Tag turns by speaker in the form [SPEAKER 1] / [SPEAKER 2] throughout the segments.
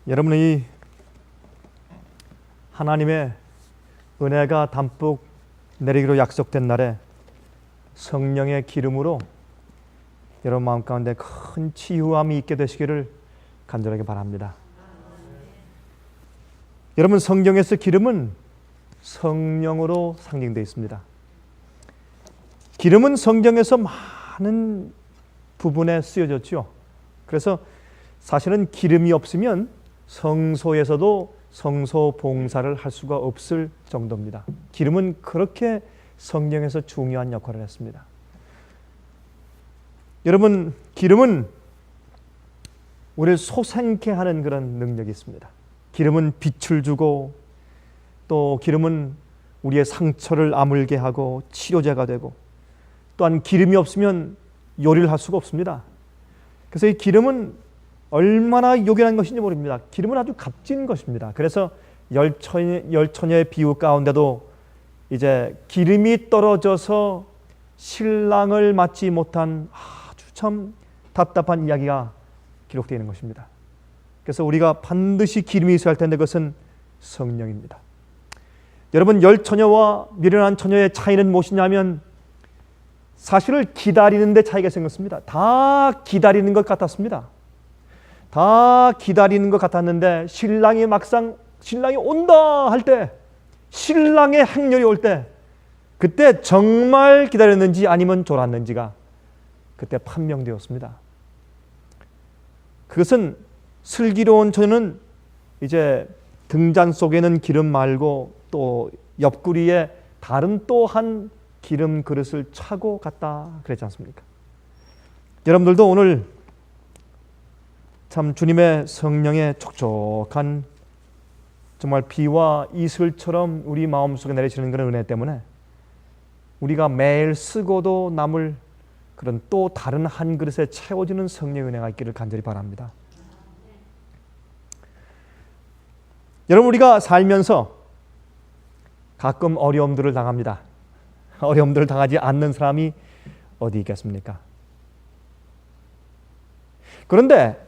[SPEAKER 1] 여러분, 이 하나님의 은혜가 담뿍 내리기로 약속된 날에 성령의 기름으로 여러분 마음 가운데 큰 치유함이 있게 되시기를 간절하게 바랍니다. 여러분, 성경에서 기름은 성령으로 상징되어 있습니다. 기름은 성경에서 많은 부분에 쓰여졌죠. 그래서 사실은 기름이 없으면 성소에서도 성소 봉사를 할 수가 없을 정도입니다. 기름은 그렇게 성경에서 중요한 역할을 했습니다. 여러분, 기름은 우리를 솟아나게 하는 그런 능력이 있습니다. 기름은 빛을 주고, 또 기름은 우리의 상처를 아물게 하고 치료제가 되고, 또한 기름이 없으면 요리를 할 수가 없습니다. 그래서 이 기름은 얼마나 요긴한 것인지 모릅니다. 기름은 아주 값진 것입니다. 그래서 열처녀의 비유 가운데도 이제 기름이 떨어져서 신랑을 맞지 못한 아주 참 답답한 이야기가 기록되어 있는 것입니다. 그래서 우리가 반드시 기름이 있어야 할 텐데 그것은 성령입니다. 여러분, 열처녀와 미련한 처녀의 차이는 무엇이냐면 사실을 기다리는 데 차이가 생겼습니다. 다 기다리는 것 같았습니다. 다 기다리는 것 같았는데 신랑이 막상 신랑이 온다 할 때, 신랑의 행렬이 올 때, 그때 정말 기다렸는지 아니면 졸았는지가 그때 판명되었습니다. 그것은 슬기로운 처녀는 이제 등잔 속에는 기름 말고 또 옆구리에 다른 또 한 기름 그릇을 차고 갔다 그랬지 않습니까? 여러분들도 오늘 참 주님의 성령의 촉촉한 정말 비와 이슬처럼 우리 마음속에 내리시는 그런 은혜 때문에 우리가 매일 쓰고도 남을 그런 또 다른 한 그릇에 채워지는 성령의 은혜가 있기를 간절히 바랍니다. 여러분, 우리가 살면서 가끔 어려움들을 당합니다. 어려움들을 당하지 않는 사람이 어디 있겠습니까? 그런데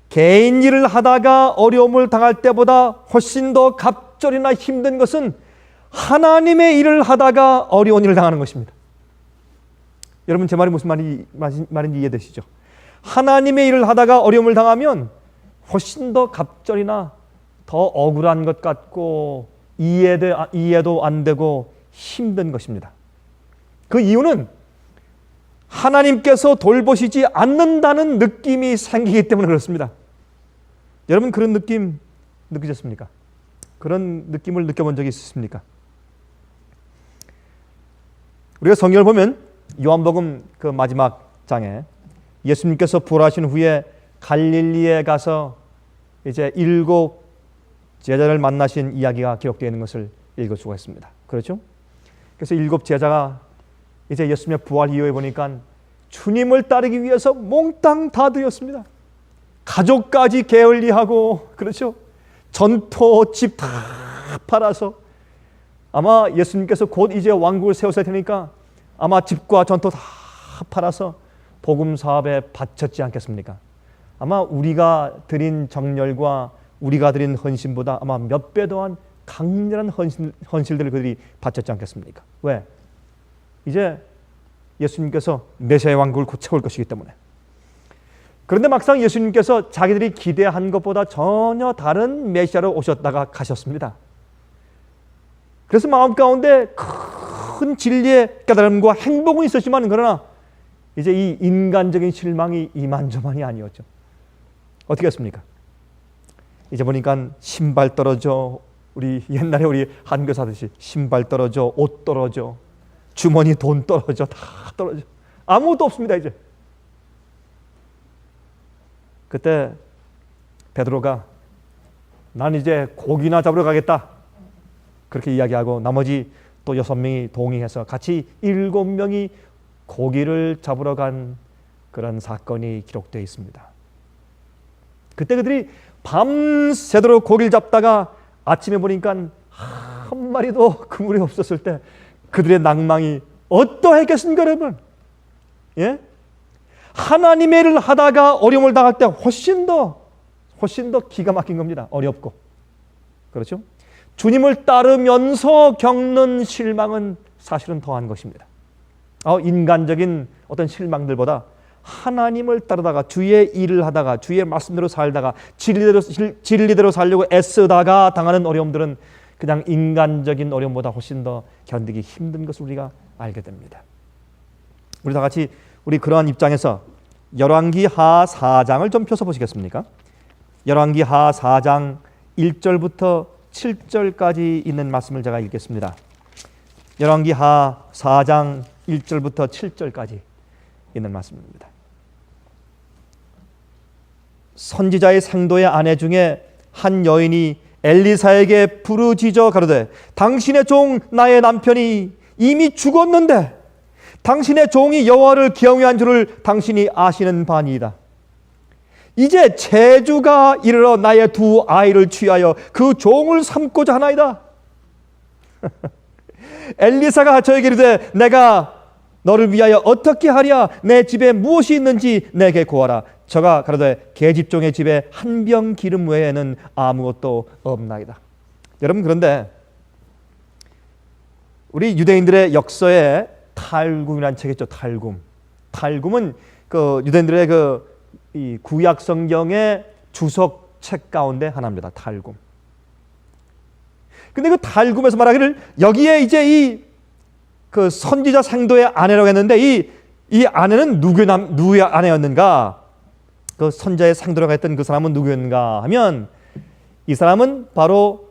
[SPEAKER 1] 개인 일을 하다가 어려움을 당할 때보다 훨씬 더 갑절이나 힘든 것은 하나님의 일을 하다가 어려운 일을 당하는 것입니다. 여러분, 제 말이 무슨 말인지 이해되시죠? 하나님의 일을 하다가 어려움을 당하면 훨씬 더 갑절이나 더 억울한 것 같고 이해도 안 되고 힘든 것입니다. 그 이유는 하나님께서 돌보시지 않는다는 느낌이 생기기 때문에 그렇습니다. 여러분, 그런 느낌 느끼셨습니까? 그런 느낌을 느껴본 적이 있으십니까? 우리가 성경을 보면 요한복음 그 마지막 장에 예수님께서 부활하신 후에 갈릴리에 가서 이제 7 제자를 만나신 이야기가 기록되어 있는 것을 읽을 수가 있습니다. 그렇죠? 그래서 7 제자가 이제 예수님의 부활 이후에 보니까 주님을 따르기 위해서 몽땅 다 드렸습니다. 가족까지 게을리하고, 그렇죠? 전토 집 다 팔아서 아마 예수님께서 곧 이제 왕국을 세우실 테니까 아마 집과 전토 다 팔아서 복음 사업에 바쳤지 않겠습니까? 아마 우리가 드린 정열과 우리가 드린 헌신보다 아마 몇 배 더한 강렬한 헌신들을 그들이 바쳤지 않겠습니까? 왜? 이제 예수님께서 메시아의 왕국을 곧 채울 것이기 때문에. 그런데 막상 예수님께서 자기들이 기대한 것보다 전혀 다른 메시아로 오셨다가 가셨습니다. 그래서 마음 가운데 큰 진리의 깨달음과 행복은 있었지만 그러나 이제 이 인간적인 실망이 이만저만이 아니었죠. 어떻게 했습니까? 이제 보니까 신발 떨어져, 우리 옛날에 우리 한교사 하듯이 신발 떨어져, 옷 떨어져, 주머니 돈 떨어져, 다 떨어져. 아무것도 없습니다. 이제 그때 베드로가 난 이제 고기나 잡으러 가겠다 그렇게 이야기하고 나머지 또 6명이 동의해서 같이 7명이 고기를 잡으러 간 그런 사건이 기록되어 있습니다. 그때 그들이 밤새도록 고기를 잡다가 아침에 보니까 한 마리도 그물이 없었을 때 그들의 낭망이 어떠했겠습니까, 여러분? 예? 하나님의 일을 하다가 어려움을 당할 때 훨씬 더 훨씬 더 기가 막힌 겁니다. 어렵고. 그렇죠? 주님을 따르면서 겪는 실망은 사실은 더한 것입니다. 인간적인 어떤 실망들보다 하나님을 따르다가 주의 일을 하다가 주의 말씀대로 살다가 진리대로 살려고 애쓰다가 당하는 어려움들은 그냥 인간적인 어려움보다 훨씬 더 견디기 힘든 것을 우리가 알게 됩니다. 우리 다 같이 우리 그러한 입장에서 열왕기하 4장을 좀 펴서 보시겠습니까? 열왕기하 4장 1절부터 7절까지 있는 말씀을 제가 읽겠습니다. 열왕기하 4장 1절부터 7절까지 있는 말씀입니다. 선지자의 상도의 아내 중에 한 여인이 엘리사에게 부르짖어 가로되 당신의 종 나의 남편이 이미 죽었는데 당신의 종이 여호와를 경외한 줄을 당신이 아시는 바니이다. 이제 재주가 이르러 나의 두 아이를 취하여 그 종을 삼고자 하나이다. 엘리사가 저에게 이르되 내가 너를 위하여 어떻게 하랴? 내 집에 무엇이 있는지 내게 고하라. 저가 가로되 계집종의 집에 한 병 기름 외에는 아무것도 없나이다. 여러분, 그런데 우리 유대인들의 역사에 탈굼이라는 책이 있죠. 탈굼은 그 유대인들의 이 구약 성경의 주석 책 가운데 하나입니다. 탈굼. 근데 그 탈굼에서 말하기를 여기에 이제 그 선지자 상도의 아내라고 했는데 이 아내는 누구의 아내였는가? 그 선지자의 상도라고 했던 그 사람은 누구였는가 하면 이 사람은 바로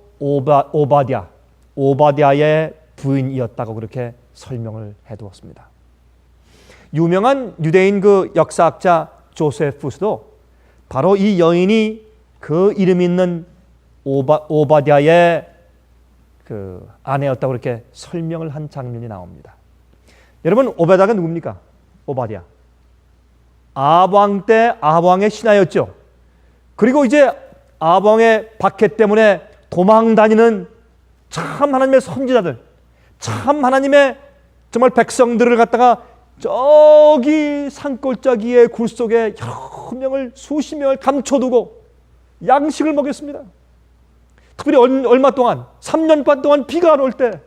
[SPEAKER 1] 오바댜의 부인이었다고 그렇게 설명을 해두었습니다. 유명한 유대인 그 역사학자 조세푸스도 바로 이 여인이 그 이름 있는 오바댜의 그 아내였다고 그렇게 설명을 한 장면이 나옵니다. 여러분, 오바댜가 누굽니까? 오바댜. 아합왕 때 아합왕의 신하였죠. 그리고 이제 아합왕의 박해 때문에 도망 다니는 참 하나님의 선지자들, 참 하나님의 정말 백성들을 갖다가 저기 산골짜기의 굴 속에 여러 명을 수십 명을 감춰두고 양식을 먹였습니다. 특별히 얼마 동안 3년간 동안 비가 안 올 때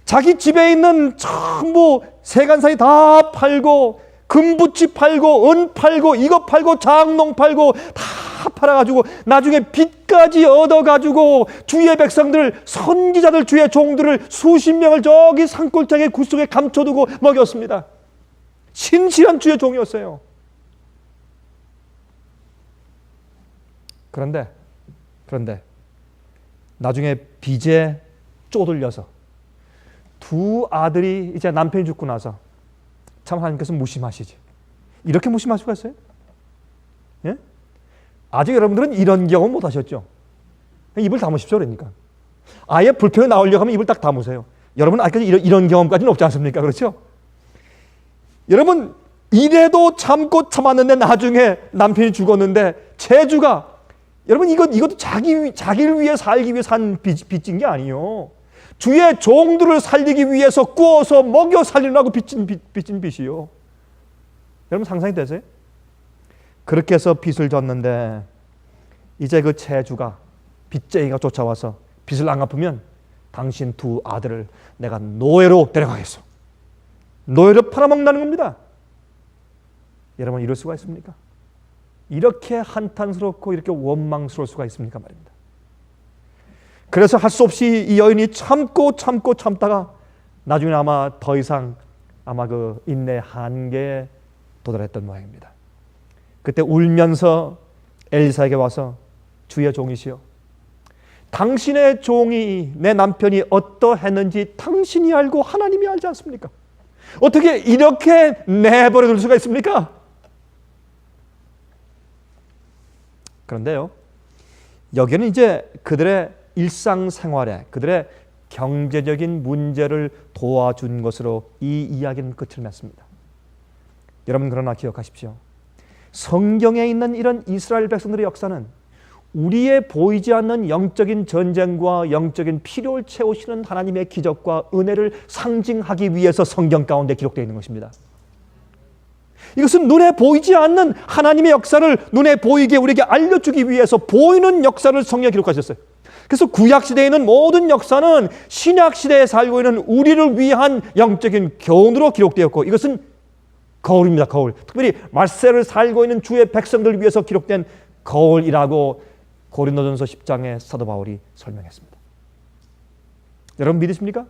[SPEAKER 1] 자기 집에 있는 전부 세간살이 다 팔고 금부치 팔고 은 팔고 이거 팔고 장농 팔고 다 팔아가지고 나중에 빚까지 얻어가지고 주의 백성들 선지자들 주의 종들을 수십 명을 저기 산골짜기 굴 속에 감춰두고 먹였습니다. 신실한 주의 종이었어요. 그런데 나중에 빚에 쪼들려서 두 아들이 이제 남편이 죽고 나서 참 하나님께서 무심하시지. 이렇게 무심할 수가 있어요? 예? 아직 여러분들은 이런 경험 못 하셨죠? 입을 다무십시오. 그러니까 아예 불평이 나오려고 하면 입을 딱 다무세요. 여러분 아직까지 이런 경험까지는 없지 않습니까? 그렇죠? 여러분 이래도 참고 참았는데 나중에 남편이 죽었는데 재주가 여러분 이것도 자기를 위해 살기 위해 산 빚진 게 아니에요. 주의 종들을 살리기 위해서 구워서 먹여 살리려고 빚진 빚이요. 여러분 상상이 되세요? 그렇게 해서 빚을 졌는데 이제 그 재주가 빚쟁이가 쫓아와서 빚을 안 갚으면 당신 두 아들을 내가 노예로 데려가겠어. 노예로 팔아먹는다는 겁니다. 여러분 이럴 수가 있습니까? 이렇게 한탄스럽고 이렇게 원망스러울 수가 있습니까 말입니다. 그래서 할 수 없이 이 여인이 참다가 나중에 아마 더 이상 그 인내 한계에 도달했던 모양입니다. 그때 울면서 엘리사에게 와서 주의 종이시여 당신의 종이 내 남편이 어떠했는지 당신이 알고 하나님이 알지 않습니까? 어떻게 이렇게 내버려 둘 수가 있습니까? 그런데요, 여기는 이제 그들의 일상생활에 그들의 경제적인 문제를 도와준 것으로 이 이야기는 끝을 맺습니다. 여러분 그러나 기억하십시오. 성경에 있는 이런 이스라엘 백성들의 역사는 우리의 보이지 않는 영적인 전쟁과 영적인 필요를 채우시는 하나님의 기적과 은혜를 상징하기 위해서 성경 가운데 기록되어 있는 것입니다. 이것은 눈에 보이지 않는 하나님의 역사를 눈에 보이게 우리에게 알려주기 위해서 보이는 역사를 성경에 기록하셨어요. 그래서 구약시대에는 모든 역사는 신약시대에 살고 있는 우리를 위한 영적인 교훈으로 기록되었고, 이것은 거울입니다. 거울. 특별히 말세를 살고 있는 주의 백성들을 위해서 기록된 거울이라고 고린도전서 10장에 사도 바울이 설명했습니다. 여러분 믿으십니까?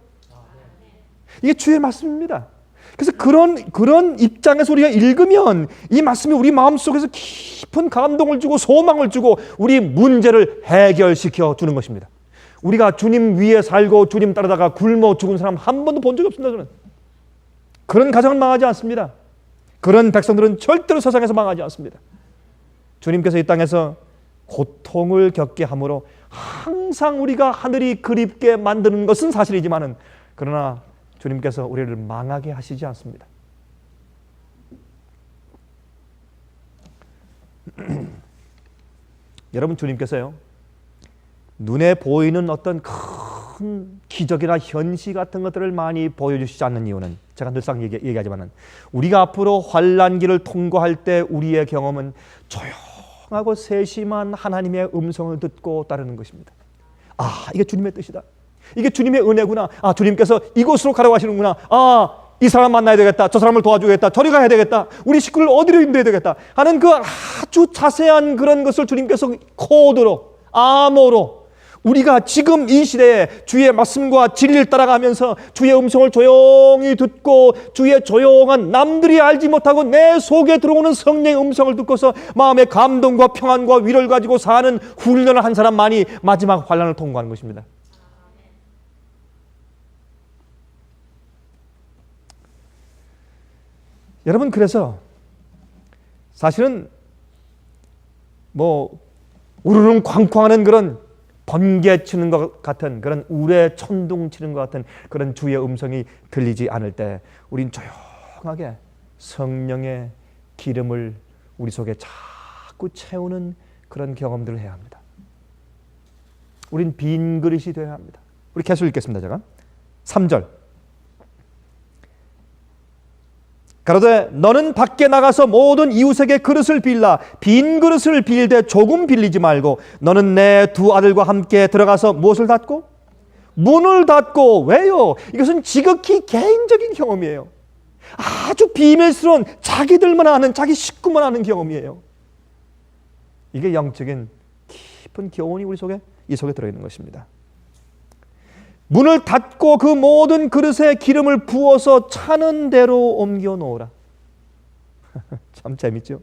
[SPEAKER 1] 이게 주의 말씀입니다. 그래서 그런 입장에서 우리가 읽으면 이 말씀이 우리 마음속에서 깊은 감동을 주고 소망을 주고 우리 문제를 해결시켜 주는 것입니다. 우리가 주님 위에 살고 주님 따르다가 굶어 죽은 사람 한 번도 본 적이 없습니다. 저는 그런 가정은 망하지 않습니다. 그런 백성들은 절대로 세상에서 망하지 않습니다. 주님께서 이 땅에서 고통을 겪게 함으로 항상 우리가 하늘이 그립게 만드는 것은 사실이지만은, 그러나 주님께서 우리를 망하게 하시지 않습니다. 여러분, 주님께서요, 눈에 보이는 어떤 큰 기적이나 현시 같은 것들을 많이 보여주시지 않는 이유는, 제가 늘상 얘기하지만은, 우리가 앞으로 환난기를 통과할 때 우리의 경험은 조용하고 세심한 하나님의 음성을 듣고 따르는 것입니다. 아, 이게 주님의 뜻이다. 이게 주님의 은혜구나. 아, 주님께서 이곳으로 가라고 하시는구나. 아, 이 사람 만나야 되겠다. 저 사람을 도와주겠다. 저리 가야 되겠다. 우리 식구를 어디로 인도해야 되겠다 하는 그 아주 자세한 그런 것을 주님께서 코드로, 암호로 우리가 지금 이 시대에 주의 말씀과 진리를 따라가면서 주의 음성을 조용히 듣고 주의 조용한, 남들이 알지 못하고 내 속에 들어오는 성령의 음성을 듣고서 마음의 감동과 평안과 위로를 가지고 사는 훈련을 한 사람만이 마지막 환난을 통과하는 것입니다. 여러분, 그래서 사실은 뭐 우르릉 쾅쾅하는 그런 번개 치는 것 같은, 그런 우레 천둥 치는 것 같은 그런 주의 음성이 들리지 않을 때 우린 조용하게 성령의 기름을 우리 속에 자꾸 채우는 그런 경험들을 해야 합니다. 우린 빈 그릇이 되어야 합니다. 우리 계속 읽겠습니다. 제가 3절. 가로되 너는 밖에 나가서 모든 이웃에게 그릇을 빌라. 빈 그릇을 빌되 조금 빌리지 말고 너는 내 두 아들과 함께 들어가서 무엇을 닫고? 문을 닫고. 왜요? 이것은 지극히 개인적인 경험이에요. 아주 비밀스러운, 자기들만 아는, 자기 식구만 아는 경험이에요. 이게 영적인 깊은 교훈이 우리 속에, 이 속에 들어있는 것입니다. 문을 닫고 그 모든 그릇에 기름을 부어서 차는 대로 옮겨 놓으라. 참 재밌죠?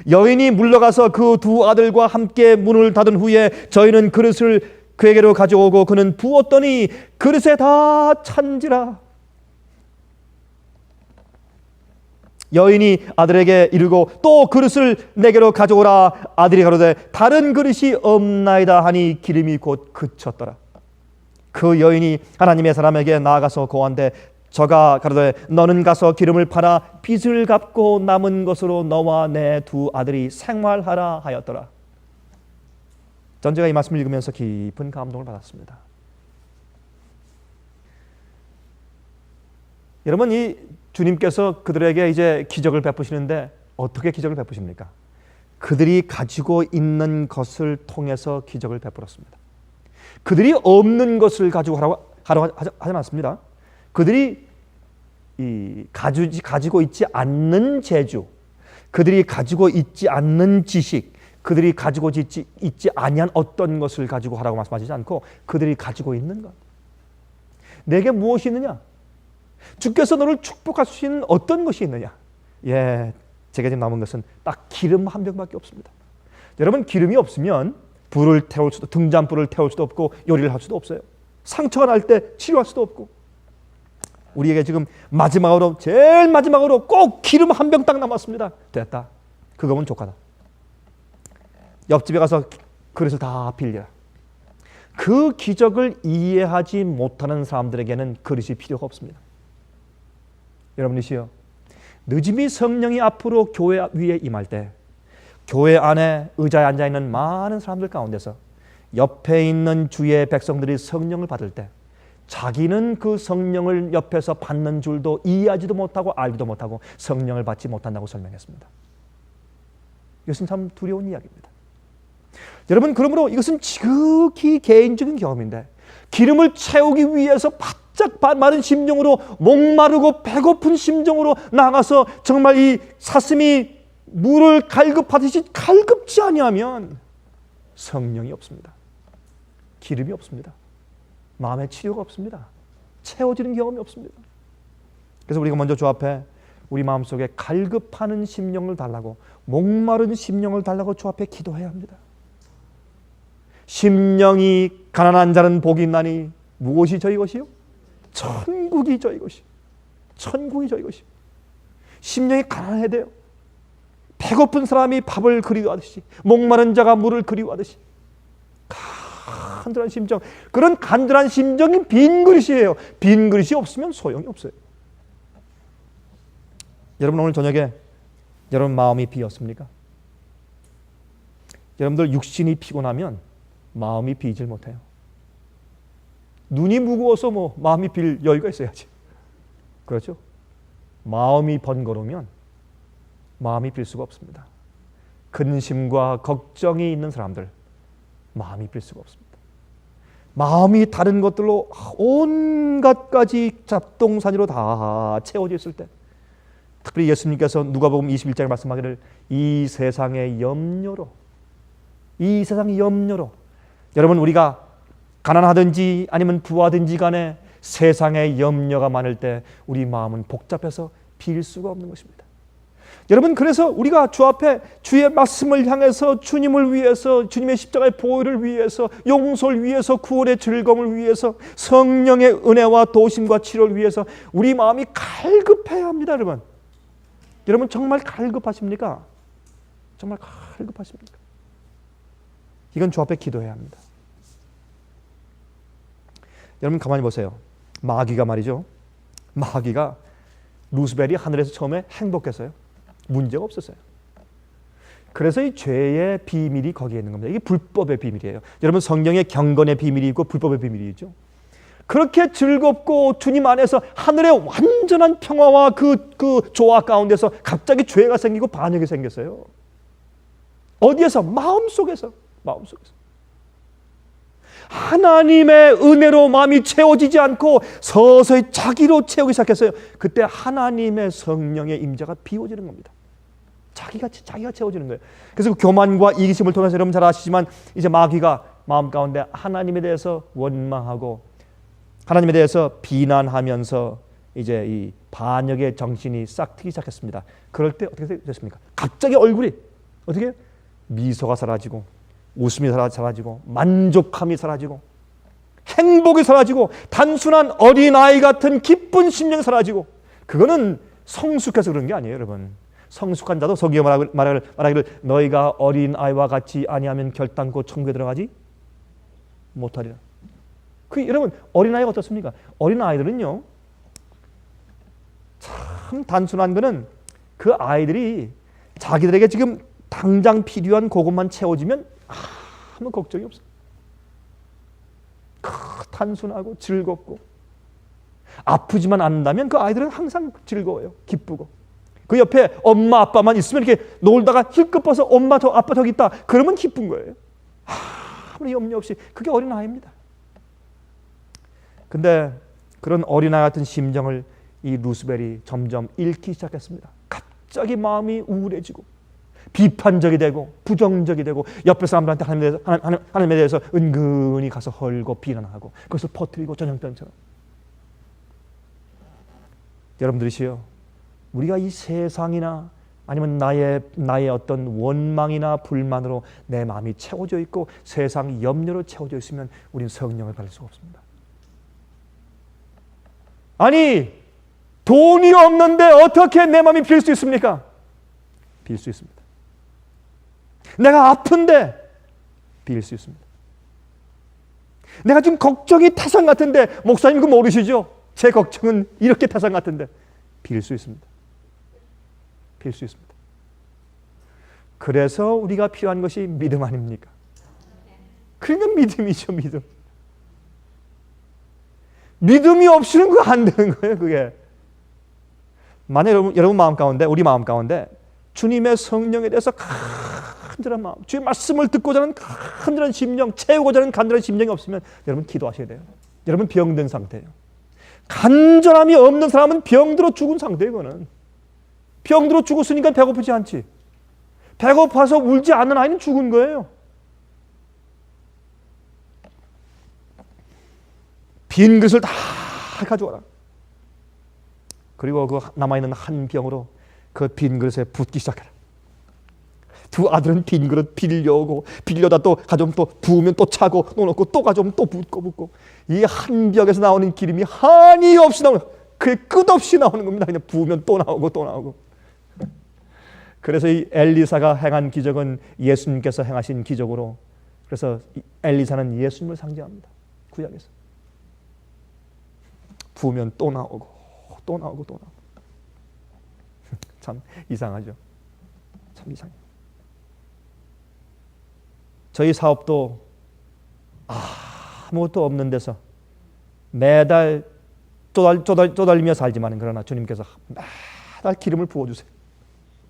[SPEAKER 1] 여인이 물러가서 그 두 아들과 함께 문을 닫은 후에 저희는 그릇을 그에게로 가져오고 그는 부었더니 그릇에 다 찬지라. 여인이 아들에게 이르고 또 그릇을 내게로 가져오라. 아들이 가로되 다른 그릇이 없나이다 하니 기름이 곧 그쳤더라. 그 여인이 하나님의 사람에게 나아가서 고한데 저가 가로되 너는 가서 기름을 팔아 빚을 갚고 남은 것으로 너와 내 두 아들이 생활하라 하였더라. 전제가 이 말씀을 읽으면서 깊은 감동을 받았습니다. 여러분, 이 주님께서 그들에게 이제 기적을 베푸시는데 어떻게 기적을 베푸십니까? 그들이 가지고 있는 것을 통해서 기적을 베풀었습니다. 그들이 없는 것을 가지고 하지 않았습니다. 그들이 가지고 있지 않는 재주, 그들이 가지고 있지 않는 지식, 그들이 가지고 있지 아니한 어떤 것을 가지고 하라고 말씀하시지 않고 그들이 가지고 있는 것. 내게 무엇이 있느냐? 주께서 너를 축복할 수 있는 어떤 것이 있느냐? 예, 제게 지금 남은 것은 딱 기름 한 병밖에 없습니다. 여러분, 기름이 없으면 불을 태울 수도, 등잔불을 태울 수도 없고 요리를 할 수도 없어요. 상처가 날 때 치료할 수도 없고. 우리에게 지금 마지막으로, 제일 마지막으로 꼭 기름 한 병 딱 남았습니다. 됐다. 그거면 족하다. 옆집에 가서 그릇을 다 빌려라. 그 기적을 이해하지 못하는 사람들에게는 그릇이 필요가 없습니다. 여러분이시여, 늦음이 성령이 앞으로 교회 위에 임할 때 교회 안에 의자에 앉아있는 많은 사람들 가운데서 옆에 있는 주의 백성들이 성령을 받을 때 자기는 그 성령을 옆에서 받는 줄도 이해하지도 못하고 알지도 못하고 성령을 받지 못한다고 설명했습니다. 이것은 참 두려운 이야기입니다. 여러분, 그러므로 이것은 지극히 개인적인 경험인데 기름을 채우기 위해서 바짝 마른 심정으로 목마르고 배고픈 심정으로 나가서 정말 이 사슴이 물을 갈급하듯이 갈급지 아니하면 성령이 없습니다. 기름이 없습니다. 마음의 치료가 없습니다. 채워지는 경험이 없습니다. 그래서 우리가 먼저 주 앞에 우리 마음속에 갈급하는 심령을 달라고, 목마른 심령을 달라고 주 앞에 기도해야 합니다. 심령이 가난한 자는 복이 있나니 무엇이 저희 것이요? 천국이 저희 것이. 천국이 저희 것이. 심령이 가난해야 돼요. 배고픈 사람이 밥을 그리워하듯이, 목마른 자가 물을 그리워하듯이 간절한 심정, 그런 간절한 심정이 빈 그릇이에요. 빈 그릇이 없으면 소용이 없어요. 여러분, 오늘 저녁에 여러분 마음이 비었습니까? 여러분들 육신이 피곤하면 마음이 비질 못해요. 눈이 무거워서 뭐 마음이 빌 여유가 있어야지. 그렇죠? 마음이 번거로우면 마음이 빌 수가 없습니다. 근심과 걱정이 있는 사람들 마음이 빌 수가 없습니다. 마음이 다른 것들로 온갖 가지 잡동사니로 다 채워져 있을 때, 특별히 예수님께서 누가복음 21장에 말씀하기를 이 세상의 염려로, 이 세상의 염려로, 여러분 우리가 가난하든지 아니면 부하든지 간에 세상의 염려가 많을 때 우리 마음은 복잡해서 빌 수가 없는 것입니다. 여러분, 그래서 우리가 주 앞에 주의 말씀을 향해서 주님을 위해서, 주님의 십자가의 보혈을 위해서, 용서를 위해서, 구원의 즐거움을 위해서, 성령의 은혜와 도심과 치료를 위해서 우리 마음이 갈급해야 합니다. 여러분, 여러분 정말 갈급하십니까? 정말 갈급하십니까? 이건 주 앞에 기도해야 합니다. 여러분 가만히 보세요. 마귀가 말이죠. 마귀가 루스벨이 하늘에서 처음에 행복했어요. 문제가 없었어요. 그래서 이 죄의 비밀이 거기에 있는 겁니다. 이게 불법의 비밀이에요. 여러분, 성경에 경건의 비밀이 있고 불법의 비밀이 있죠. 그렇게 즐겁고 주님 안에서 하늘의 완전한 평화와 그 조화 가운데서 갑자기 죄가 생기고 반역이 생겼어요. 어디에서? 마음속에서. 마음속에서. 하나님의 은혜로 마음이 채워지지 않고 서서히 자기로 채우기 시작했어요. 그때 하나님의 성령의 임재가 비워지는 겁니다. 자기가 채워지는 거예요. 그래서 그 교만과 이기심을 통해서 여러분 잘 아시지만 이제 마귀가 마음 가운데 하나님에 대해서 원망하고 하나님에 대해서 비난하면서 이제 이 반역의 정신이 싹 트기 시작했습니다. 그럴 때 어떻게 됐습니까? 갑자기 얼굴이 어떻게 미소가 사라지고 웃음이 사라지고 만족함이 사라지고 행복이 사라지고 단순한 어린아이 같은 기쁜 심령이 사라지고, 그거는 성숙해서 그런 게 아니에요. 여러분, 성숙한 자도 서기에 말하기를 너희가 어린아이와 같이 아니하면 결단코 천국에 들어가지 못하리라. 여러분, 어린아이가 어떻습니까? 어린아이들은요 참 단순한 거는 그 아이들이 자기들에게 지금 당장 필요한 그것만 채워지면 아무 걱정이 없어요. 단순하고 즐겁고, 아프지만 않는다면 그 아이들은 항상 즐거워요. 기쁘고, 그 옆에 엄마 아빠만 있으면 이렇게 놀다가 힐끗 벗어 엄마 저 아빠 저기 있다 그러면 기쁜 거예요. 아무 염려 없이. 그게 어린아이입니다. 근데 그런 어린아이 같은 심정을 이 루스벨이 점점 잃기 시작했습니다. 갑자기 마음이 우울해지고 비판적이 되고 부정적이 되고 옆에 사람들한테 하나님에 대해서 은근히 가서 헐고 비난하고 그것을 퍼뜨리고 전염병처럼. 여러분들이시여, 우리가 이 세상이나 아니면 나의 어떤 원망이나 불만으로 내 마음이 채워져 있고 세상 염려로 채워져 있으면 우리는 성령을 받을 수가 없습니다. 아니, 돈이 없는데 어떻게 내 마음이 빌 수 있습니까? 빌 수 있습니다. 내가 아픈데 빌 수 있습니다. 내가 지금 걱정이 태산 같은데, 목사님 그거 모르시죠? 제 걱정은 이렇게 태산 같은데 빌 수 있습니다. 빌 수 있습니다. 그래서 우리가 필요한 것이 믿음 아닙니까? 그러니까 믿음이죠, 믿음. 믿음이 없이는 그거 안 되는 거예요, 그게. 만약 여러분 마음 가운데, 우리 마음 가운데 주님의 성령에 대해서 간절한 마음, 주의 말씀을 듣고자 하는 간절한 심령, 채우고자 하는 간절한 심령이 없으면 여러분 기도하셔야 돼요. 여러분 병든 상태예요. 간절함이 없는 사람은 병들어 죽은 상태예요. 이거는 병들어 죽었으니까 배고프지 않지. 배고파서 울지 않는 아이는 죽은 거예요. 빈 그릇을 다 가져와라. 그리고 그 남아있는 한 병으로 그 빈 그릇에 붓기 시작해라. 두 아들은 빈 그릇 빌려오고 빌려다 또 가져오면 또 부으면 또 차고 또 넣고 또 가져오면 또 붓고 이 한 벽에서 나오는 기름이 한이 없이 나오는, 그게 끝없이 나오는 겁니다. 그냥 부으면 또 나오고 또 나오고. 그래서 이 엘리사가 행한 기적은 예수님께서 행하신 기적으로, 그래서 엘리사는 예수님을 상징합니다. 구약에서 부으면 또 나오고 또 나오고 또 나오고. 참 이상하죠. 참 이상해요. 저희 사업도 아무것도 없는 데서 매달 쪼달리며 살지만, 그러나 주님께서 매달 기름을 부어주세요.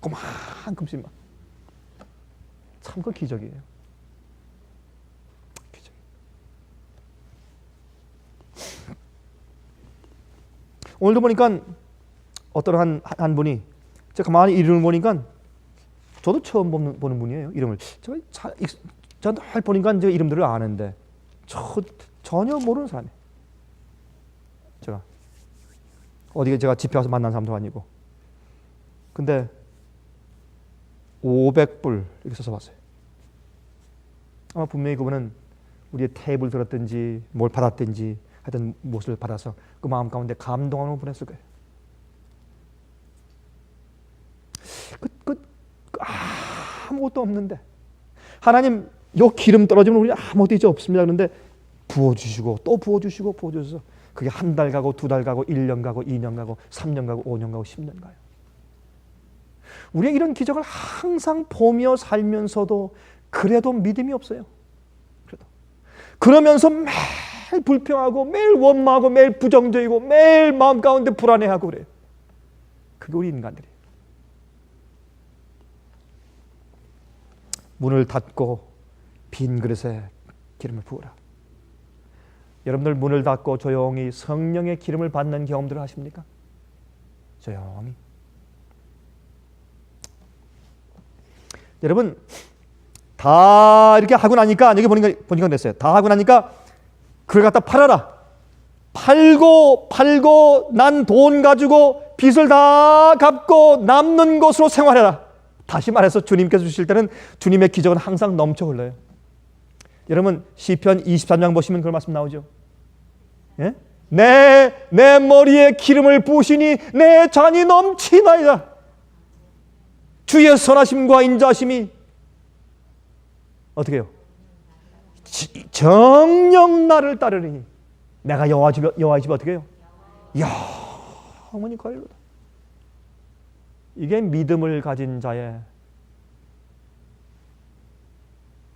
[SPEAKER 1] 그만큼씩만. 참 그 기적이에요. 기적. 오늘도 보니까 어떤 한 분이, 제가 가만히 이름을 보니까 저도 처음 보는 분이에요. 이름을 제가 늘 보니까 제 이름들을 아는데 전혀 모르는 사람이에요. 제가 어디에 제가 집회 가서 만난 사람도 아니고. 근데 500불 이렇게 써서 왔어요. 아마 분명히 그분은 우리의 탭을 들었든지 뭘 받았든지 하여튼 무엇을 받아서 그 마음 가운데 감동함을 보냈을 거예요. 아무것도 없는데 하나님, 요 기름 떨어지면 우리 아무것도 이제 없습니다. 그런데 부어주시고 또 부어주시고 부어주셔서 그게 한 달 가고 두 달 가고 1년 가고 2년 가고 3년 가고 5년 가고 10년 가요. 우리가 이런 기적을 항상 보며 살면서도 그래도 믿음이 없어요. 그러면서 매일 불평하고 매일 원망하고 매일 부정적이고 매일 마음 가운데 불안해하고 그래요. 그게 우리 인간들이에요. 문을 닫고 빈 그릇에 기름을 부으라. 여러분들 문을 닫고 조용히 성령의 기름을 받는 경험들을 하십니까? 조용히. 여러분 다 이렇게 하고 나니까, 여기 보니까 됐어요. 다 하고 나니까 그걸 갖다 팔아라. 팔고 난 돈 가지고 빚을 다 갚고 남는 것으로 생활해라. 다시 말해서 주님께서 주실 때는 주님의 기적은 항상 넘쳐 흘러요. 여러분 시편 23장 보시면 그런 말씀 나오죠. 예? 내 머리에 기름을 부으시니 내 잔이 넘치나이다. 주의 선하심과 인자하심이 어떻게 해요? 정녕 나를 따르니 내가 여호와 집에 어떻게 해요? 영원히 거하리로다. 이게 믿음을 가진 자의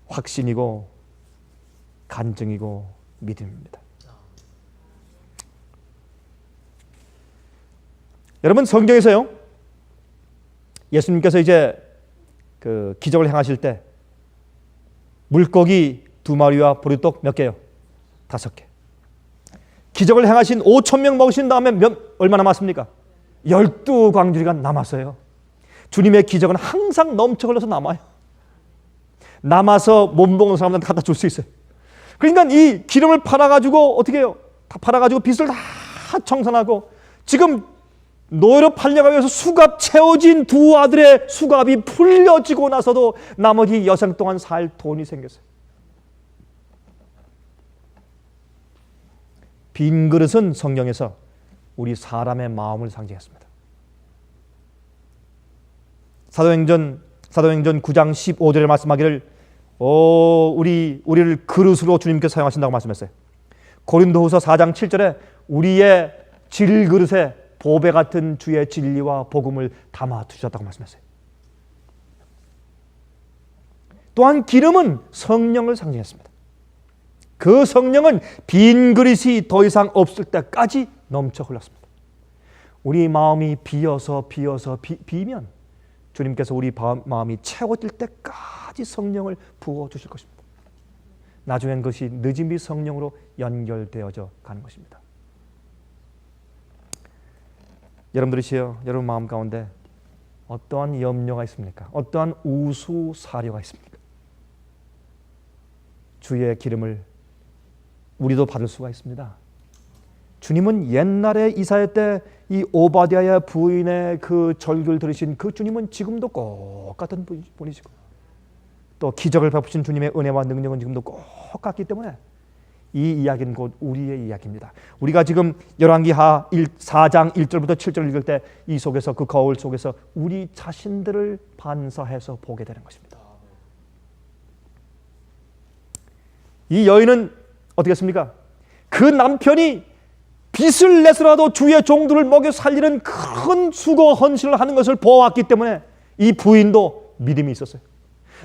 [SPEAKER 1] 확신이고 간증이고 믿음입니다. 여러분 성경에서요, 예수님께서 이제 그 기적을 행하실 때 물고기 2마리와 보리떡 몇 개요? 5개. 기적을 행하신 5,000명 먹으신 다음에 얼마나 남았습니까? 12광주리가 남았어요. 주님의 기적은 항상 넘쳐 흘러서 남아요. 남아서 못 먹는 사람들한테 갖다 줄 수 있어요. 그러니까 이 기름을 팔아가지고 어떻게 해요? 다 팔아가지고 빚을 다 청산하고 지금 노예로 팔려가기 위해서 수갑 채워진 두 아들의 수갑이 풀려지고 나서도 나머지 여생 동안 살 돈이 생겼어요. 빈 그릇은 성경에서 우리 사람의 마음을 상징했습니다. 사도행전 9장 15절에 말씀하기를 우리를 그릇으로 주님께서 사용하신다고 말씀했어요. 고린도후서 4장 7절에 우리의 질그릇에 보배 같은 주의 진리와 복음을 담아 두셨다고 말씀했어요. 또한 기름은 성령을 상징했습니다. 그 성령은 빈 그릇이 더 이상 없을 때까지 넘쳐 흘렀습니다. 우리 마음이 비면 주님께서 우리 마음이 채워질 때까지 성령을 부어주실 것입니다. 나중엔 그것이 늦음이 성령으로 연결되어져 가는 것입니다. 여러분들이시여, 여러분 마음 가운데 어떠한 염려가 있습니까? 어떠한 우수사려가 있습니까? 주의 기름을 우리도 받을 수가 있습니다. 주님은 옛날에 이사야 때 이 오바댜의 부인의 그 절규를 들으신 그 주님은 지금도 똑같은 분이시고, 또 기적을 베푸신 주님의 은혜와 능력은 지금도 똑같기 때문에 이 이야기는 곧 우리의 이야기입니다. 우리가 지금 열왕기하 4장 1절부터 7절 읽을 때 이 속에서, 그 거울 속에서 우리 자신들을 반사해서 보게 되는 것입니다. 이 여인은 어떻게 했습니까? 그 남편이 빚을 내서라도 주의 종들을 먹여 살리는 큰 수고 헌신을 하는 것을 보았기 때문에 이 부인도 믿음이 있었어요.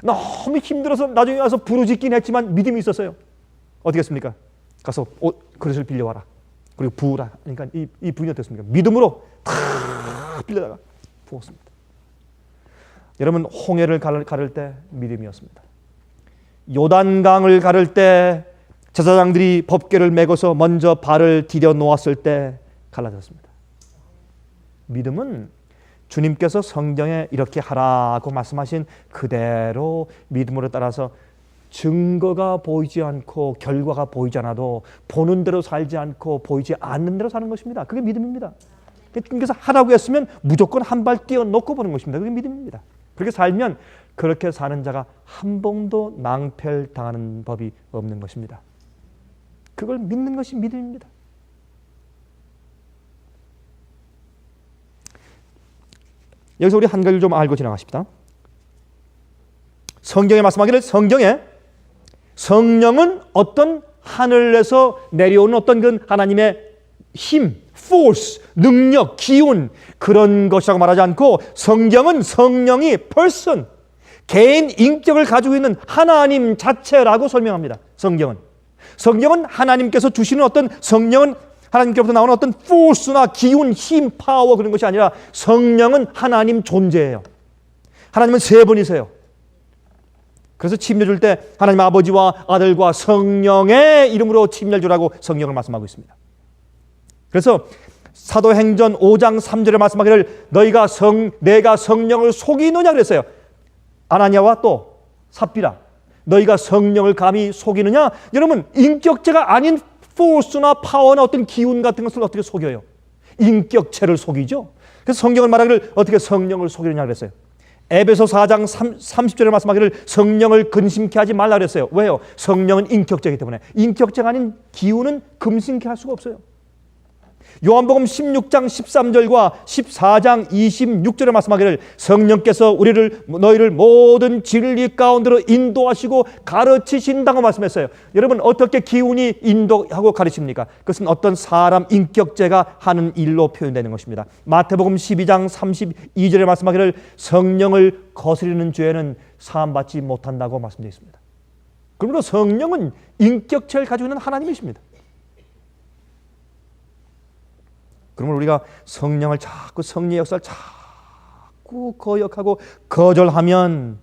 [SPEAKER 1] 너무 힘들어서 나중에 와서 부르짖긴 했지만 믿음이 있었어요. 어떻게 했습니까? 가서 그릇을 빌려와라. 그리고 부으라. 그러니까 이 부인이 어땠습니까? 믿음으로 다 빌려다가 부었습니다. 여러분, 홍해를 가를 때 믿음이었습니다. 요단강을 가를 때 제사장들이 법궤를 메고서 먼저 발을 디뎌 놓았을 때 갈라졌습니다. 믿음은 주님께서 성경에 이렇게 하라고 말씀하신 그대로 믿음으로 따라서 증거가 보이지 않고 결과가 보이지 않아도 보는 대로 살지 않고 보이지 않는 대로 사는 것입니다. 그게 믿음입니다. 주님께서 하라고 했으면 무조건 한 발 뛰어놓고 보는 것입니다. 그게 믿음입니다. 그렇게 살면 그렇게 사는 자가 한 번도 낭패당하는 법이 없는 것입니다. 그걸 믿는 것이 믿음입니다. 여기서 우리 한 가지를 좀 알고 지나가십시다. 성경에 말씀하기를, 성경에 성령은 어떤 하늘에서 내려오는 어떤 그 하나님의 힘, force, 능력, 기운, 그런 것이라고 말하지 않고 성경은 성령이 person, 개인 인격을 가지고 있는 하나님 자체라고 설명합니다. 성경은 하나님께서 주시는 어떤, 성령은 하나님께로부터 나오는 어떤 force나 기운, 힘, 파워, 그런 것이 아니라 성령은 하나님 존재예요. 하나님은 세 분이세요. 그래서 침례 줄 때 하나님 아버지와 아들과 성령의 이름으로 침례를 주라고 성경을 말씀하고 있습니다. 그래서 사도행전 5장 3절에 말씀하기를, 내가 성령을 속이느냐 그랬어요. 아나니아와 또 삽비라, 너희가 성령을 감히 속이느냐? 여러분, 인격체가 아닌 포스나 파워나 어떤 기운 같은 것을 어떻게 속여요? 인격체를 속이죠. 그래서 성경을 말하기를 어떻게 성령을 속이느냐 그랬어요. 에베소 4장 30절에 말씀하기를 성령을 근심케 하지 말라 그랬어요. 왜요? 성령은 인격체이기 때문에. 인격체가 아닌 기운은 근심케 할 수가 없어요. 요한복음 16장 13절과 14장 26절에 말씀하기를 성령께서 너희를 모든 진리 가운데로 인도하시고 가르치신다고 말씀했어요. 여러분, 어떻게 기운이 인도하고 가르칩니까? 그것은 어떤 사람 인격체가 하는 일로 표현되는 것입니다. 마태복음 12장 32절에 말씀하기를 성령을 거스리는 죄는 사함받지 못한다고 말씀되어 있습니다. 그러므로 성령은 인격체를 가지고 있는 하나님이십니다. 그러면 우리가 성령을 자꾸, 성령의 역사를 자꾸 거역하고 거절하면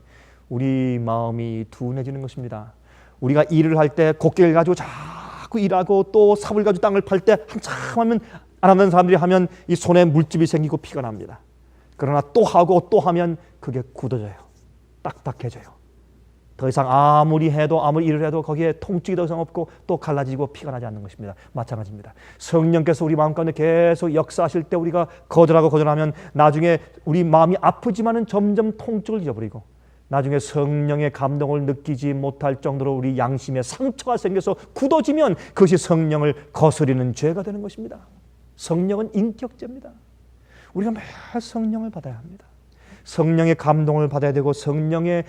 [SPEAKER 1] 우리 마음이 둔해지는 것입니다. 우리가 일을 할 때 곡괭이를 가지고 자꾸 일하고 또 삽을 가지고 땅을 팔 때 한참 하면, 안 하는 사람들이 하면 이 손에 물집이 생기고 피가 납니다. 그러나 또 하고 또 하면 그게 굳어져요. 딱딱해져요. 더 이상 아무리 일을 해도 거기에 통증이 더 이상 없고 또 갈라지고 피가 나지 않는 것입니다. 마찬가지입니다. 성령께서 우리 마음 가운데 계속 역사하실 때 우리가 거절하면 나중에 우리 마음이 아프지만은 점점 통증을 잊어버리고 나중에 성령의 감동을 느끼지 못할 정도로 우리 양심에 상처가 생겨서 굳어지면 그것이 성령을 거스리는 죄가 되는 것입니다. 성령은 인격죄입니다. 우리가 매일 성령을 받아야 합니다. 성령의 감동을 받아야 되고 성령의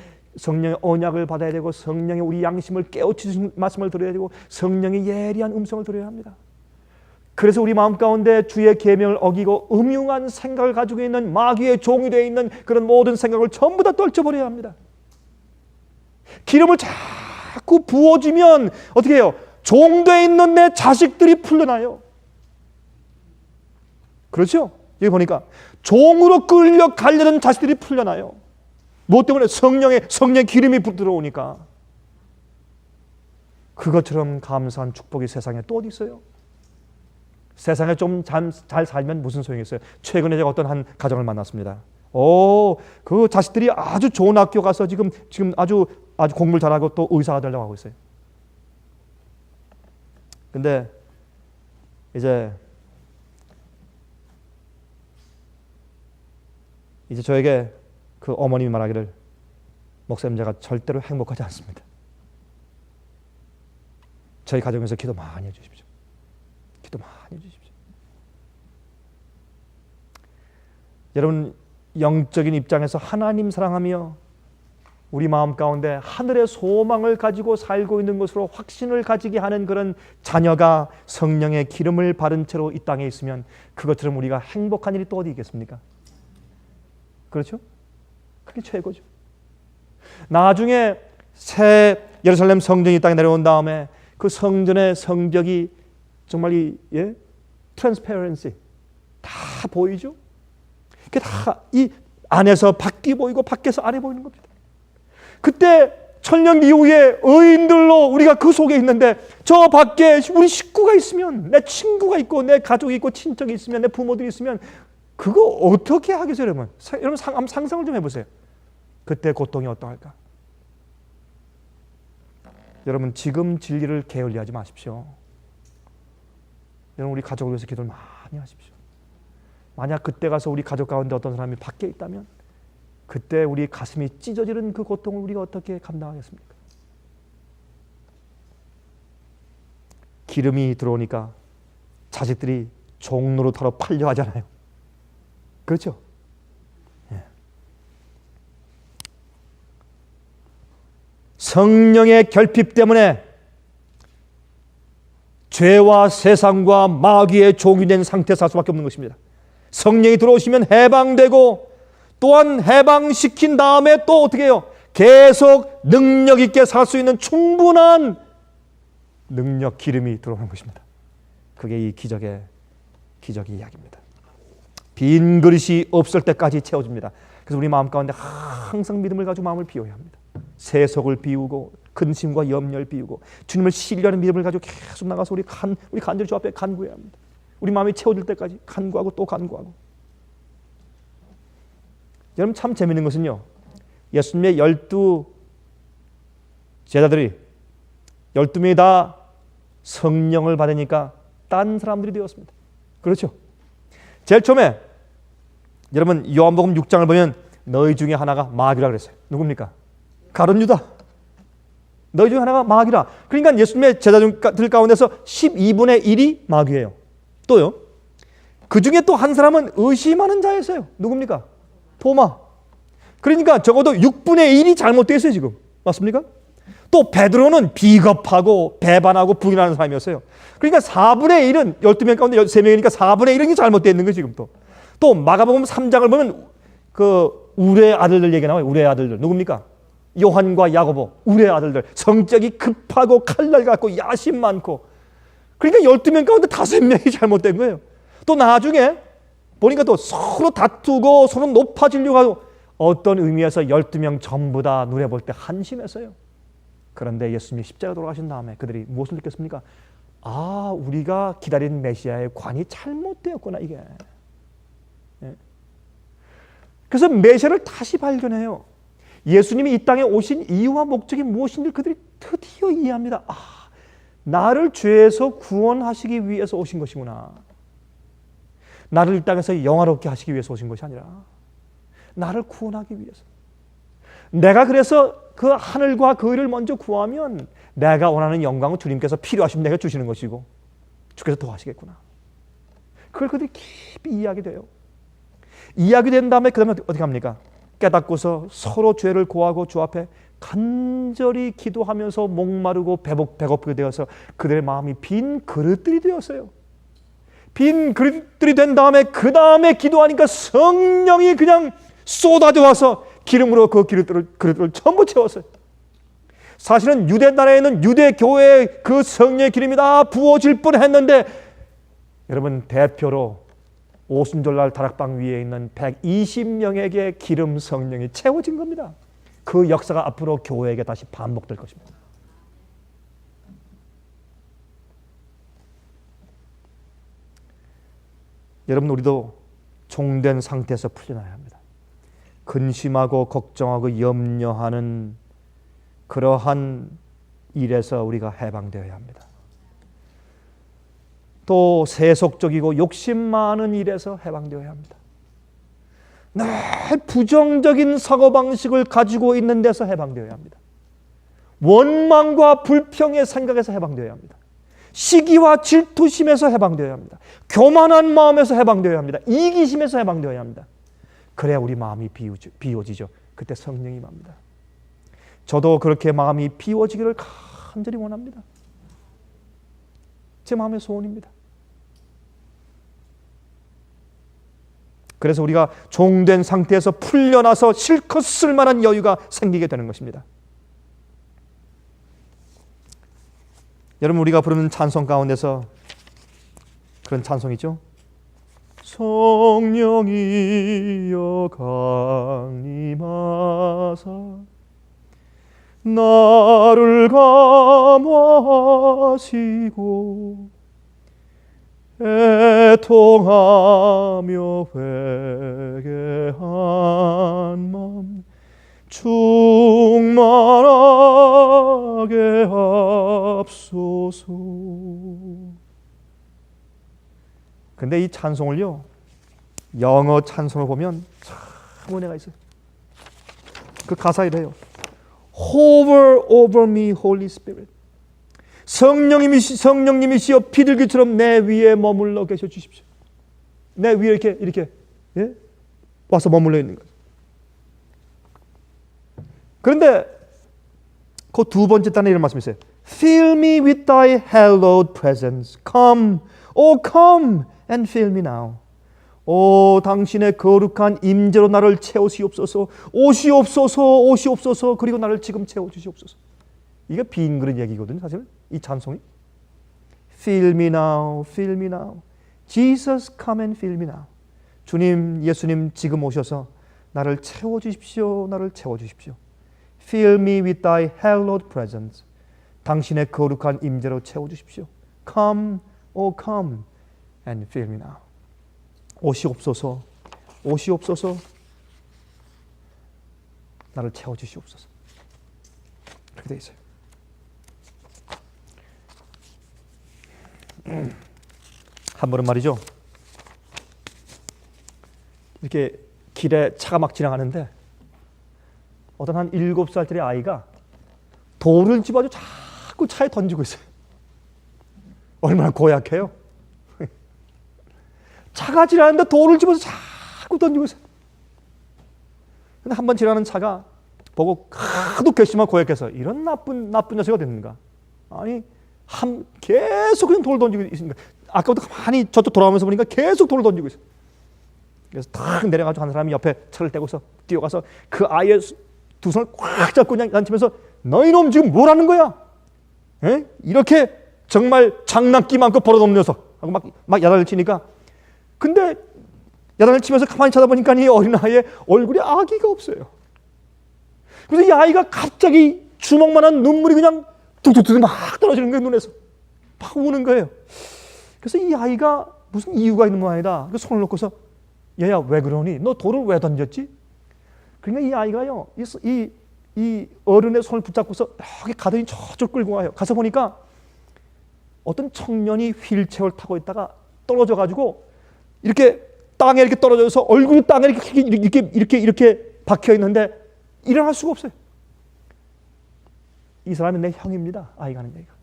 [SPEAKER 1] 언약을 받아야 되고 성령의 우리 양심을 깨우치신 말씀을 들어야 되고 성령의 예리한 음성을 들어야 합니다. 그래서 우리 마음 가운데 주의 계명을 어기고 음흉한 생각을 가지고 있는 마귀의 종이 되어 있는 그런 모든 생각을 전부 다 떨쳐버려야 합니다. 기름을 자꾸 부어주면 어떻게 해요? 종되어 있는 내 자식들이 풀려나요. 그렇죠? 여기 보니까 종으로 끌려가려던 자식들이 풀려나요. 무엇 때문에? 성령의 기름이 들어오니까. 그것처럼 감사한 축복이 세상에 또 어디 있어요? 세상에 좀 잘 살면 무슨 소용이 있어요? 최근에 제가 어떤 한 가정을 만났습니다. 그 자식들이 아주 좋은 학교 가서 지금 아주 공부를 잘하고 또 의사가 되려고 하고 있어요. 근데 이제 저에게 그 어머님이 말하기를, 목사님, 제가 절대로 행복하지 않습니다. 저희 가정에서 기도 많이 해주십시오. 기도 많이 해주십시오. 여러분, 영적인 입장에서 하나님 사랑하며 우리 마음 가운데 하늘의 소망을 가지고 살고 있는 것으로 확신을 가지게 하는 그런 자녀가 성령의 기름을 바른 채로 이 땅에 있으면 그것처럼 우리가 행복한 일이 또 어디 있겠습니까? 그렇죠? 그게 최고죠. 나중에 새 예루살렘 성전이 이 땅에 내려온 다음에 그 성전의 성벽이 정말 트랜스페런시 다 보이죠? 그게 다 이 안에서 밖이 보이고 밖에서 안에 보이는 겁니다. 그때 천년 이후에 의인들로 우리가 그 속에 있는데 저 밖에 우리 식구가 있으면, 내 친구가 있고 내 가족이 있고 친척이 있으면, 내 부모들이 있으면 그거 어떻게 하겠어요, 여러분? 여러분 한번 상상을 좀 해보세요. 그때 고통이 어떠할까? 여러분, 지금 진리를 게을리하지 마십시오. 여러분, 우리 가족을 위해서 기도를 많이 하십시오. 만약 그때 가서 우리 가족 가운데 어떤 사람이 밖에 있다면 그때 우리 가슴이 찢어지는 그 고통을 우리가 어떻게 감당하겠습니까? 기름이 들어오니까 자식들이 종노릇하러 팔려 하잖아요. 그렇죠? 성령의 결핍 때문에 죄와 세상과 마귀의 종이 된 상태에서 살 수밖에 없는 것입니다. 성령이 들어오시면 해방되고, 또한 해방시킨 다음에 또 어떻게 해요? 계속 능력 있게 살 수 있는 충분한 능력, 기름이 들어오는 것입니다. 그게 이 기적의 이야기입니다. 빈 그릇이 없을 때까지 채워줍니다. 그래서 우리 마음 가운데 항상 믿음을 가지고 마음을 비워야 합니다. 세속을 비우고 근심과 염려를 비우고 주님을 신뢰하는 믿음을 가지고 계속 나가서 우리 간절히 주 앞에 간구해야 합니다. 우리 마음이 채워질 때까지 간구하고 또 간구하고. 여러분, 참 재미있는 것은요, 예수님의 12 제자들이 12명이 다 성령을 받으니까 딴 사람들이 되었습니다. 그렇죠? 제일 처음에 여러분 요한복음 6장을 보면 너희 중에 하나가 마귀라 그랬어요. 누굽니까? 가룟 유다. 너희 중에 하나가 마귀라. 그러니까 예수님의 제자들 가운데서 12분의 1이 마귀예요. 또요, 그 중에 또 한 사람은 의심하는 자였어요. 누굽니까? 도마. 그러니까 적어도 6분의 1이 잘못되어 있어요 지금. 맞습니까? 또 베드로는 비겁하고 배반하고 부인하는 사람이었어요. 그러니까 4분의 1은 12명 가운데 3명이니까 4분의 1이 잘못되어 있는 거예요 지금. 또 마가복음 3장을 보면 그 우레의 아들들 얘기 나와요. 우레의 아들들. 누굽니까? 요한과 야고보. 우레의 아들들. 성격이 급하고 칼날 같고 야심 많고. 그러니까 12명 가운데 5명이 잘못된 거예요. 또 나중에 보니까 또 서로 다투고 서로 높아지려고 하고, 어떤 의미에서 12명 전부 다 눈에 볼 때 한심했어요. 그런데 예수님이 십자가 돌아가신 다음에 그들이 무엇을 느꼈습니까? 아, 우리가 기다린 메시아의 관이 잘못되었구나 이게. 그래서 메시아를 다시 발견해요. 예수님이 이 땅에 오신 이유와 목적이 무엇인지 그들이 드디어 이해합니다. 아, 나를 죄에서 구원하시기 위해서 오신 것이구나. 나를 이 땅에서 영화롭게 하시기 위해서 오신 것이 아니라 나를 구원하기 위해서. 내가 그래서 그 하늘과 그 의를 먼저 구하면 내가 원하는 영광은 주님께서 필요하시면 내가 주시는 것이고 주께서 더 하시겠구나. 그걸 그들이 깊이 이해하게 돼요. 이해하게 된 다음에 그 다음에 어떻게 합니까? 깨닫고서 서로 죄를 고하고 주 앞에 간절히 기도하면서 목마르고 배고프게 되어서 그들의 마음이 빈 그릇들이 되었어요. 빈 그릇들이 된 다음에 그 다음에 기도하니까 성령이 그냥 쏟아져 와서 기름으로 그 그릇들을 전부 채웠어요. 사실은 유대 나라에 있는 유대 교회의 그 성령의 기름이 다 부어질 뻔했는데 여러분 대표로 오순절날 다락방 위에 있는 120명에게 기름 성령이 채워진 겁니다. 그 역사가 앞으로 교회에게 다시 반복될 것입니다. 여러분 우리도 종된 상태에서 풀려나야 합니다. 근심하고 걱정하고 염려하는 그러한 일에서 우리가 해방되어야 합니다. 또 세속적이고 욕심 많은 일에서 해방되어야 합니다. 늘 부정적인 사고방식을 가지고 있는 데서 해방되어야 합니다. 원망과 불평의 생각에서 해방되어야 합니다. 시기와 질투심에서 해방되어야 합니다. 교만한 마음에서 해방되어야 합니다. 이기심에서 해방되어야 합니다. 그래야 우리 마음이 비워지죠. 그때 성령이 임합니다. 저도 그렇게 마음이 비워지기를 간절히 원합니다. 제 마음의 소원입니다. 그래서 우리가 종된 상태에서 풀려나서 실컷 쓸만한 여유가 생기게 되는 것입니다. 여러분 우리가 부르는 찬송 가운데서 그런 찬송이죠. 성령이여 강림하사 나를 감화하시고 애통하며 회개한 마음 충만하게 합소서. 근데 이 찬송을요 영어 찬송을 보면 참 은혜가 있어요. 그 가사 이래요. Hover over me, Holy Spirit. 성령님이시여 비둘기처럼 내 위에 머물러 계셔 주십시오. 내 위에 이렇게 예? 와서 머물러 있는 거예요. 그런데 그 두 번째 단에 이런 말씀이 있어요. Fill me with thy hallowed presence. Come, oh come and fill me now. 오 당신의 거룩한 임재로 나를 채우시옵소서. 오시옵소서. 그리고 나를 지금 채워주시옵소서. 이게 빈 그릇 얘기거든요. 사실 이 찬송이 Fill me now, fill me now. Jesus come and fill me now. 주님, 예수님 지금 오셔서 나를 채워주십시오. 나를 채워주십시오. Fill me with thy hallowed presence. 당신의 거룩한 임재로 채워주십시오. Come, oh come and fill me now. 오시옵소서. 나를 채워주시옵소서. 그렇게 되어 있어요. 한 번은 말이죠. 이렇게 길에 차가 막 지나가는데 어떤 한 7살짜리 아이가 돌을 집어가지고 자꾸 차에 던지고 있어요. 얼마나 고약해요. 차가 지나가는데 돌을 집어서 자꾸 던지고 있어요. 근데 한 번 지나가는 차가 보고 하도 괘씸한 고약해서 이런 나쁜 녀석이 됐는가. 아니 계속 그냥 돌을 던지고 있으니까 아까부터 가만히 저쪽 돌아오면서 보니까 계속 돌을 던지고 있어요. 그래서 탁 내려가지고 한 사람이 옆에 차를 떼고서 뛰어가서 그 아이의 두 손을 꽉 잡고 그냥 야단치면서 너 이놈 지금 뭐라는 거야? 에? 이렇게 정말 장난기 많고 버릇없는 녀석 하고 막 야단을 치니까 근데 야단을 치면서 가만히 쳐다보니까 이 어린아이의 얼굴에 아기가 없어요. 그래서 이 아이가 갑자기 주먹만한 눈물이 그냥 뚝뚝뚝 막 떨어지는 거예요. 눈에서 막 우는 거예요. 그래서 이 아이가 무슨 이유가 있는 모양이다. 그 손을 놓고서 얘야 왜 그러니? 너 돌을 왜 던졌지? 그러니까 이 아이가요 이 어른의 손을 붙잡고서 여기 가더니 저쪽 끌고 와요. 가서 보니까 어떤 청년이 휠체어를 타고 있다가 떨어져 가지고 이렇게 땅에 이렇게 떨어져서 얼굴이 땅에 이렇게 박혀 있는데 일어날 수가 없어요. 이 사람이 내 형입니다. 아이가 하는 얘기가.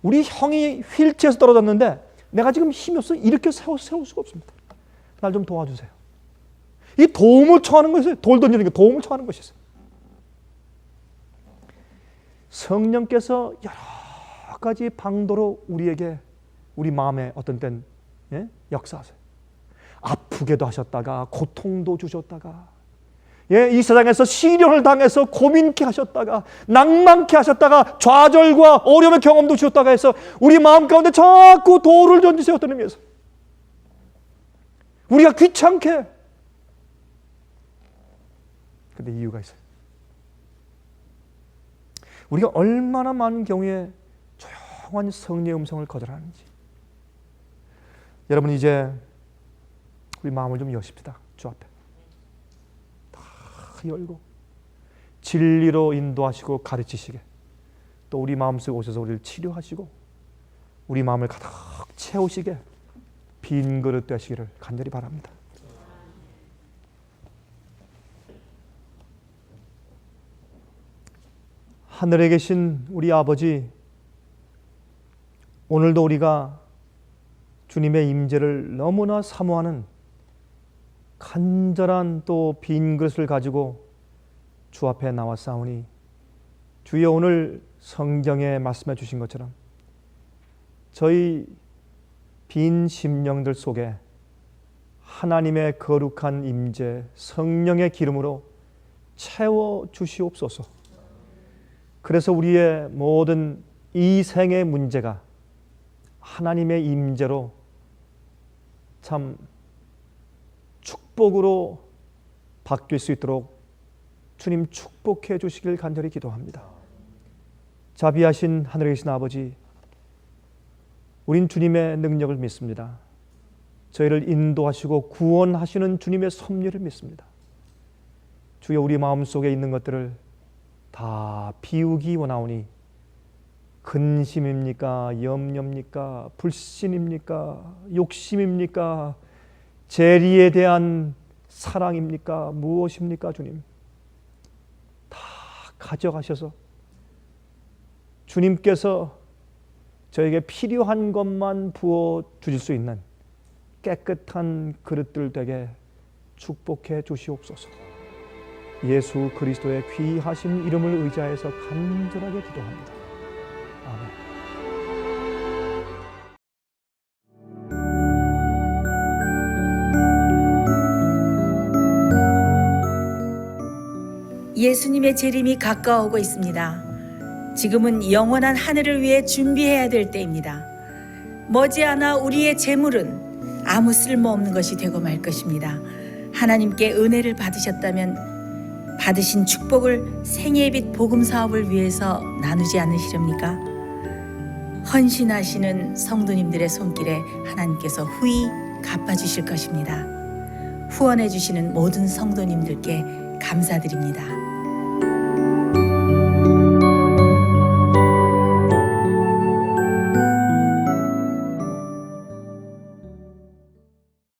[SPEAKER 1] 우리 형이 휠체어에서 떨어졌는데 내가 지금 힘이 없어 이렇게 세울 수가 없습니다. 날 좀 도와주세요. 이 도움을 청하는 것이에요. 돌 던지는 게 도움을 청하는 것이었어요. 성령께서 여러 가지 방도로 우리에게 우리 마음에 어떤 땐 역사하세요. 아프게도 하셨다가 고통도 주셨다가 예, 이 세상에서 시련을 당해서 고민케 하셨다가 낭만케 하셨다가 좌절과 어려움의 경험도 주셨다가 해서 우리 마음 가운데 자꾸 돌을 던지세요. 어떤 의미에서 우리가 귀찮게. 근데 이유가 있어요. 우리가 얼마나 많은 경우에 조용한 성령의 음성을 거절하는지. 여러분, 이제 우리 마음을 좀 여십시다. 주 앞에 다 열고 진리로 인도하시고 가르치시게, 또 우리 마음속에 오셔서 우리를 치료하시고 우리 마음을 가득 채우시게 빈 그릇 되시기를 간절히 바랍니다. 하늘에 계신 우리 아버지, 오늘도 우리가 주님의 임재를 너무나 사모하는 간절한 또 빈 그릇을 가지고 주 앞에 나왔사오니, 주여 오늘 성경에 말씀해 주신 것처럼 저희 빈 심령들 속에 하나님의 거룩한 임재, 성령의 기름으로 채워 주시옵소서. 그래서 우리의 모든 이 생의 문제가 하나님의 임재로 참 축복으로 바뀔 수 있도록 주님 축복해 주시길 간절히 기도합니다. 자비하신 하늘에 계신 아버지, 우린 주님의 능력을 믿습니다. 저희를 인도하시고 구원하시는 주님의 섭리를 믿습니다. 주여, 우리 마음속에 있는 것들을 다 비우기 원하오니, 근심입니까? 염려입니까? 불신입니까? 욕심입니까? 재리에 대한 사랑입니까? 무엇입니까? 주님, 다 가져가셔서 주님께서 저에게 필요한 것만 부어 주실 수 있는 깨끗한 그릇들 되게 축복해 주시옵소서. 예수 그리스도의 귀하신 이름을 의지하여서 간절하게 기도합니다. 아멘.
[SPEAKER 2] 예수님의 재림이 가까워오고 있습니다. 지금은 영원한 하늘을 위해 준비해야 될 때입니다. 머지않아 우리의 재물은 아무 쓸모없는 것이 되고 말 것입니다. 하나님께 은혜를 받으셨다면 받으신 축복을 생애의 빛 복음 사업을 위해서 나누지 않으시렵니까? 헌신하시는 성도님들의 손길에 하나님께서 후히 갚아주실 것입니다. 후원해 주시는 모든 성도님들께 감사드립니다.